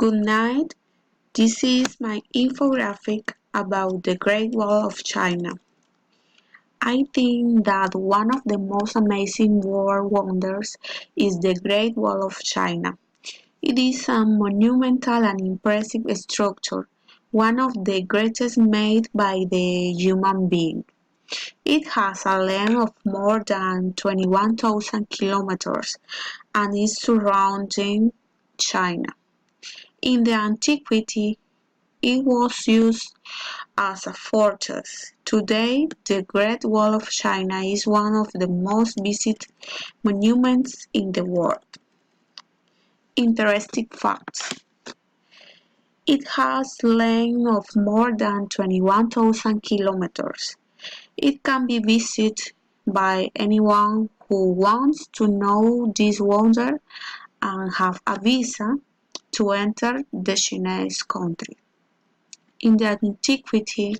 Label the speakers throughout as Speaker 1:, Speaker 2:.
Speaker 1: Good night. This is my infographic about the Great Wall of China. I think that one of the most amazing world wonders is the Great Wall of China. It is a monumental and impressive structure, one of the greatest made by the human being. It has a length of more than 21,000 kilometers and is surrounding China. In the antiquity, it was used as a fortress. Today, the Great Wall of China is one of the most visited monuments in the world. Interesting facts. It has length of more than 21,000 kilometers. It can be visited by anyone who wants to know this wonder and have a visa to enter the Chinese country. In the antiquity,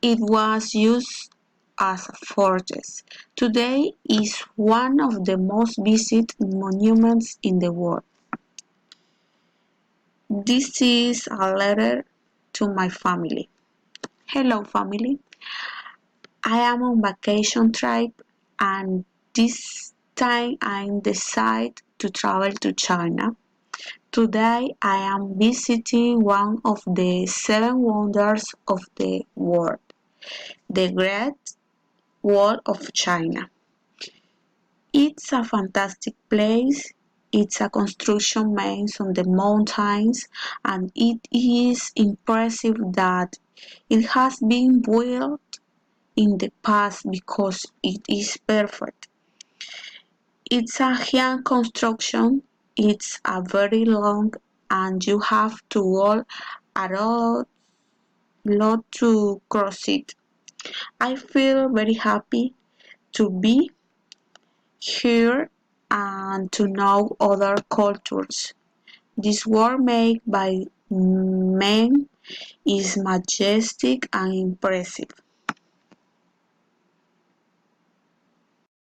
Speaker 1: it was used as a fortress. Today it is one of the most visited monuments in the world. This is a letter to my family. Hello family. I am on vacation trip and this time I decide to travel to China. Today I am visiting one of the seven wonders of the world, the Great Wall of China. It's a fantastic place. It's a construction made on the mountains and it is impressive that it has been built in the past because it is perfect. It's a giant construction. It's a very long and you have to walk a lot to cross it. I feel very happy to be here and to know other cultures. This work made by men is majestic and impressive.